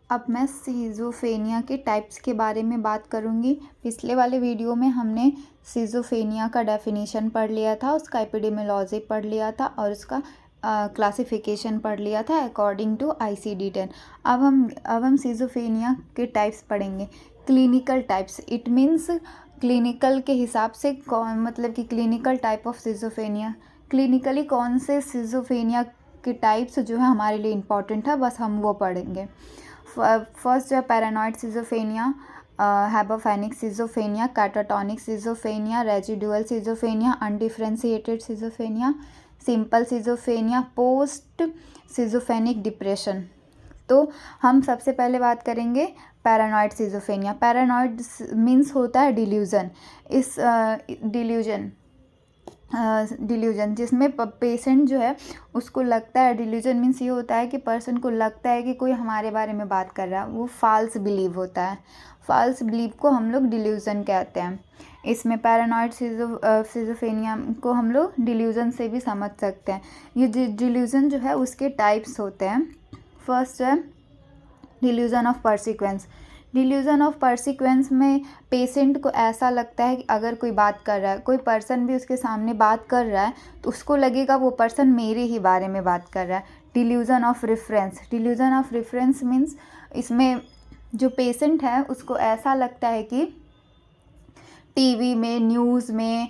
अब मैं सिज़ोफ्रेनिया के टाइप्स के बारे में बात करूँगी। पिछले वाले वीडियो में हमने सिज़ोफ्रेनिया का डेफिनेशन पढ़ लिया था, उसका एपिडेमियोलॉजी पढ़ लिया था और उसका क्लासिफिकेशन पढ़ लिया था अकॉर्डिंग टू ICD-10। अब हम सिज़ोफ्रेनिया के टाइप्स पढ़ेंगे। Clinical types, it means clinical के हिसाब से कौन, मतलब कि clinical type of schizophrenia, clinically कौन से सिज़ोफ्रेनिया के टाइप्स जो है हमारे लिए इम्पॉर्टेंट है, बस हम वो पढ़ेंगे। फर्स्ट जो है paranoid schizophrenia, hebephrenic schizophrenia, catatonic schizophrenia, residual schizophrenia, undifferentiated schizophrenia, simple schizophrenia, post schizophrenic depression. तो हम सबसे पहले बात करेंगे पैरानॉइड सिज़ोफ्रेनिया। पैरानॉइड मीन्स होता है डिल्यूज़न। इस डिल्यूजन जिसमें पेशेंट जो है उसको लगता है, डिल्यूजन मीन्स ये होता है कि पर्सन को लगता है कि कोई हमारे बारे में बात कर रहा है, वो फॉल्स बिलीव होता है। फॉल्स बिलीव को हम लोग डिल्यूजन कहते हैं। इसमें पैरानॉइड सिज़ोफ्रेनिया को हम लोग डिल्यूजन से भी समझ सकते हैं। ये डिल्यूजन जो है उसके टाइप्स होते हैं। फर्स्ट है डिल्यूजन ऑफ परसिक्वेंस। डिल्यूजन ऑफ परसिक्वेंस में पेशेंट को ऐसा लगता है कि अगर कोई बात कर रहा है, कोई पर्सन भी उसके सामने बात कर रहा है, तो उसको लगेगा वो पर्सन मेरे ही बारे में बात कर रहा है। Delusion of reference. Delusion of reference means इसमें जो पेशेंट है उसको ऐसा लगता है कि टीवी में, न्यूज़ में,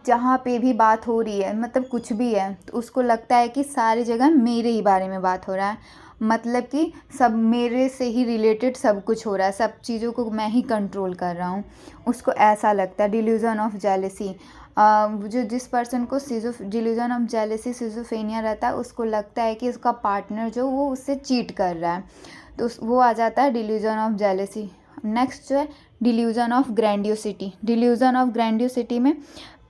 जहाँ पे भी बात हो रही है, मतलब कुछ भी है, तो उसको लगता है कि सारी जगह मेरे ही बारे में बात हो रहा है, मतलब कि सब मेरे से ही रिलेटेड सब कुछ हो रहा है, सब चीज़ों को मैं ही कंट्रोल कर रहा हूँ, उसको ऐसा लगता है। डिल्यूजन ऑफ जेलेसी, जो जिस पर्सन को डिल्यूजन ऑफ जेलेसी सिज़ोफ्रेनिया रहता है, उसको लगता है कि उसका पार्टनर जो वो उससे चीट कर रहा है, तो वो आ जाता है डिल्यूजन ऑफ जेलेसी। नेक्स्ट जो है delusion of grandiosity. Delusion of grandiosity में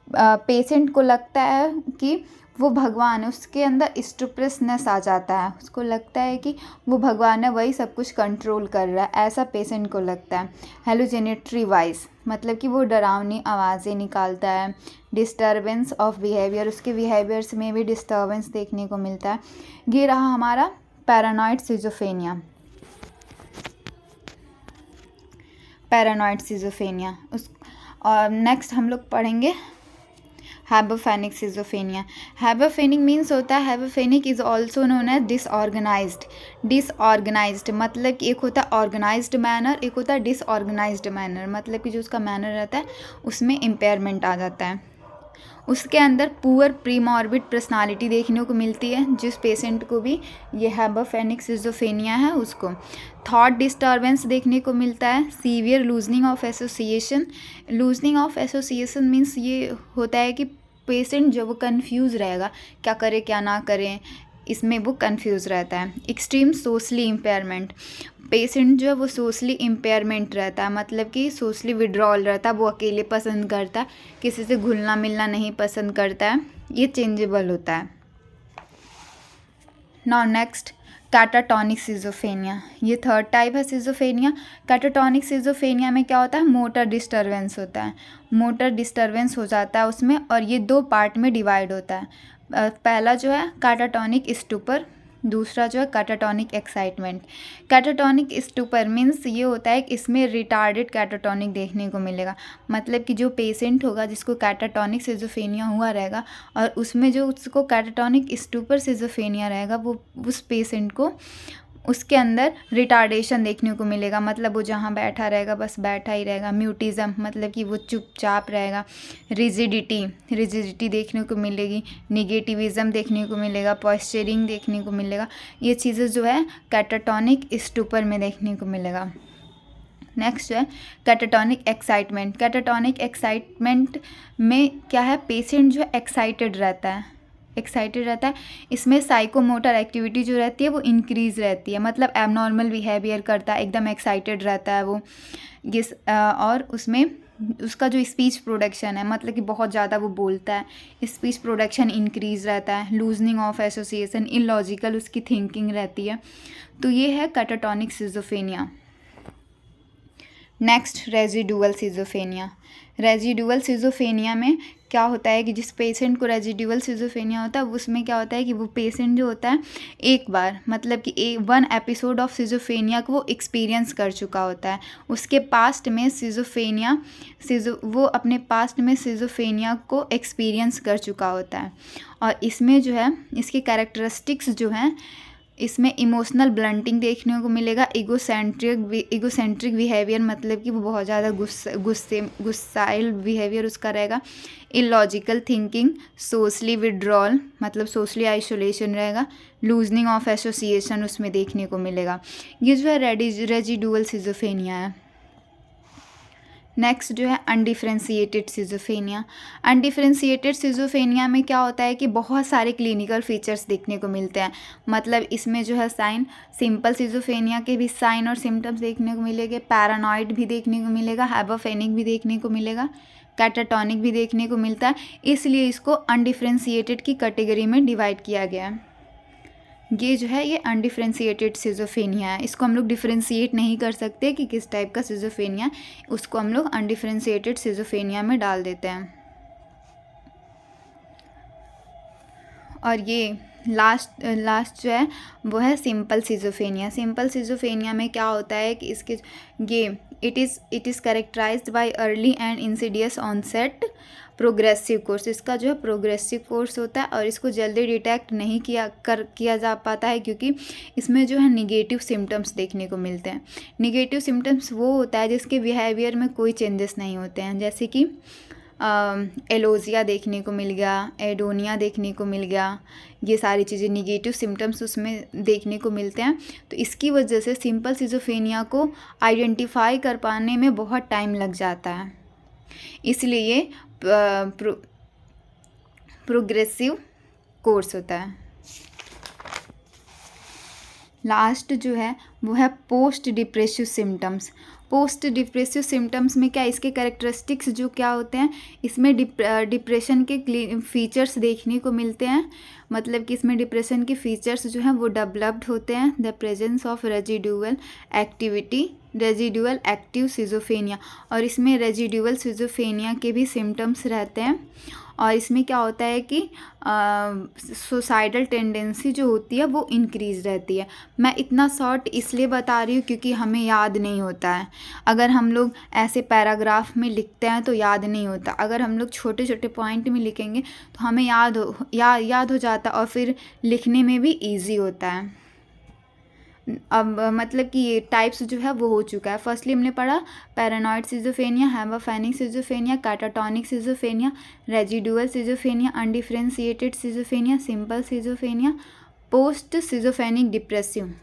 पेशेंट को लगता है कि वो भगवान है, उसके अंदर स्टुपिडनेस आ जाता है, उसको लगता है कि वो भगवान है, वही सब कुछ कंट्रोल कर रहा है, ऐसा पेशेंट को लगता है। हेलुसिनेटरी वॉइस, मतलब कि वो डरावनी आवाज़ें निकालता है। डिस्टर्बेंस ऑफ बिहेवियर, उसके बिहेवियर्स में भी डिस्टर्बेंस देखने को मिलता है। ये रहा हमारा पैरानॉइड सिज़ोफ्रेनिया। पैरानॉइड सिज़ोफ्रेनिया और नेक्स्ट हम लोग पढ़ेंगे हैबोफेनिक सिज़ोफ्रेनिया। हैबोफेनिक मीन्स होता है, hebephrenic is also known as disorganised. Disorganised मतलब कि एक होता है ऑर्गेनाइज्ड मैनर, एक होता है डिसऑर्गेनाइज्ड मैनर, मतलब कि जो उसका मैनर रहता है उसमें इम्पेयरमेंट आ जाता है। उसके अंदर पुअर प्रीमॉर्बिड पर्सनालिटी देखने को मिलती है, जिस पेशेंट को भी ये हैबोफेनिक सिज़ोफ्रेनिया है उसको। थॉट डिस्टर्बेंस देखने को मिलता है। Severe loosening of association. Loosening of association means ये होता है कि पेशेंट जो वो कंफ्यूज रहेगा, क्या करे क्या ना करें, इसमें वो कंफ्यूज रहता है। एक्सट्रीम सोशली इम्पेयरमेंट, पेशेंट जो है वो सोशली इम्पेयरमेंट रहता है, मतलब कि सोशली विड्रॉल रहता है, वो अकेले पसंद करता है, किसी से घुलना मिलना नहीं पसंद करता है, ये चेंजेबल होता है। Now next catatonic schizophrenia. ये थर्ड टाइप है सिज़ोफ्रेनिया। कैटाटोनिक सिज़ोफ्रेनिया में क्या होता है, मोटर डिस्टर्बेंस होता है, मोटर डिस्टर्बेंस हो जाता है उसमें, और ये दो पार्ट में डिवाइड होता है। पहला जो है कैटाटोनिक स्टूपर, दूसरा जो है catatonic excitement. Catatonic stupor means ये होता है कि इसमें रिटार्डेड कैटाटोनिक देखने को मिलेगा, मतलब कि जो पेशेंट होगा जिसको कैटाटोनिक सिज़ोफ्रेनिया हुआ रहेगा और उसमें जो उसको कैटाटोनिक स्टूपर सिज़ोफ्रेनिया रहेगा, वो उस पेशेंट को उसके अंदर रिटार्डेशन देखने को मिलेगा, मतलब वो जहाँ बैठा रहेगा बस बैठा ही रहेगा। म्यूटिज़म मतलब कि वो चुपचाप रहेगा। रिजिडिटी देखने को मिलेगी। निगेटिविज़म देखने को मिलेगा। पॉस्चरिंग देखने को मिलेगा। ये चीज़ें जो है कैटाटोनिक स्टूपर में देखने को मिलेगा। नेक्स्ट जो है कैटाटोनिक एक्साइटमेंट। कैटाटोनिक एक्साइटमेंट में क्या है, पेशेंट जो है एक्साइटेड रहता है, इसमें साइकोमोटर एक्टिविटी जो रहती है वो इंक्रीज़ रहती है, मतलब एबनॉर्मल बिहेवियर करता है, एकदम एक्साइटेड रहता है वो। और उसमें उसका जो स्पीच प्रोडक्शन है, मतलब कि बहुत ज़्यादा वो बोलता है, स्पीच प्रोडक्शन इंक्रीज़ रहता है। लूजनिंग ऑफ एसोसिएशन, इलॉजिकल उसकी थिंकिंग रहती है। तो ये है catatonic schizophrenia. Next residual schizophrenia. Residual schizophrenia में क्या होता है कि जिस पेशेंट को रेजिडुअल सिजोफ्रेनिया होता है उसमें क्या होता है कि वो पेशेंट जो होता है एक बार मतलब कि वन एपिसोड ऑफ सिजोफ्रेनिया को वो एक्सपीरियंस कर चुका होता है। उसके पास्ट में वो अपने पास्ट में सिजोफ्रेनिया को एक्सपीरियंस कर चुका होता है। और इसमें जो है इसकी कैरेक्टरिस्टिक्स जो हैं, इसमें इमोशनल ब्लंटिंग देखने को मिलेगा, इगोसेंट्रिक बिहेवियर मतलब कि वो बहुत ज़्यादा गुस्साइल बिहेवियर उसका रहेगा, इलॉजिकल थिंकिंग, सोशली विड्रॉल मतलब सोशली आइसोलेशन रहेगा, लूजनिंग ऑफ एसोसिएशन उसमें देखने को मिलेगा। ये जो है रेजिडुअल सिजोफ्रेनिया है। नेक्स्ट जो है अनडिफरेंशिएटेड सिजोफ्रेनिया। अनडिफरेंशिएटेड सिजोफ्रेनिया में क्या होता है कि बहुत सारे क्लिनिकल फीचर्स देखने को मिलते हैं। मतलब इसमें जो है सिंपल सिजोफ्रेनिया के भी साइन और सिम्टम्स देखने को मिलेंगे, पैरानॉइड भी देखने को मिलेगा, हाइपोफेनिक भी देखने को मिलेगा, कैटाटोनिक भी देखने को मिलता है। इसलिए इसको अनडिफरेंशिएटेड की कैटेगरी में डिवाइड किया गया है। ये जो है ये अनडिफरेंशिएटेड सिजोफ्रेनिया है। इसको हम लोग डिफरेंशिएट नहीं कर सकते कि किस टाइप का सिजोफ्रेनिया, उसको हम लोग अनडिफरेंशिएटेड सिजोफ्रेनिया में डाल देते हैं। और ये लास्ट जो है वो है सिंपल सिजोफ्रेनिया। सिंपल सिजोफ्रेनिया में क्या होता है कि इसके ये it is characterised by early and insidious onset progressive course. इसका जो है प्रोग्रेसिव कोर्स होता है और इसको जल्दी डिटेक्ट नहीं किया जा पाता है क्योंकि इसमें जो है निगेटिव सिम्टम्स देखने को मिलते हैं। निगेटिव सिम्टम्स वो होता है जिसके बिहेवियर में कोई चेंजेस नहीं होते हैं, जैसे कि एलोजिया देखने को मिल गया, एडोनिया देखने को मिल गया, ये सारी चीज़ें निगेटिव सिम्टम्स उसमें देखने को मिलते हैं। तो इसकी वजह से सिंपल सिजोफ्रेनिया को आइडेंटिफाई कर पाने में बहुत टाइम लग जाता है, इसलिए ये प्रोग्रेसिव कोर्स होता है। लास्ट जो है वो है post depressive symptoms. Post depressive symptoms में क्या इसके कैरेक्टरिस्टिक्स जो क्या होते हैं, इसमें डिप्रेशन के फीचर्स देखने को मिलते हैं। मतलब कि इसमें डिप्रेशन के फीचर्स जो हैं वो डेवलप्ड होते हैं। The presence of residual active schizophrenia, और इसमें रेजिडुअल सिजोफ्रेनिया के भी सिम्टम्स रहते हैं। और इसमें क्या होता है कि सुसाइडल टेंडेंसी जो होती है वो इंक्रीज़ रहती है। मैं इतना शॉर्ट इसलिए बता रही हूँ क्योंकि हमें याद नहीं होता है। अगर हम लोग ऐसे पैराग्राफ में लिखते हैं तो याद नहीं होता, अगर हम लोग छोटे छोटे पॉइंट में लिखेंगे तो हमें याद हो जाता और फिर लिखने में भी ईजी होता है। अब मतलब कि ये टाइप्स जो है वो हो चुका है। फर्स्टली हमने पढ़ा paranoid schizophrenia, hebephrenic schizophrenia, catatonic schizophrenia, residual schizophrenia, undifferentiated schizophrenia, simple schizophrenia, post schizophrenic depressive.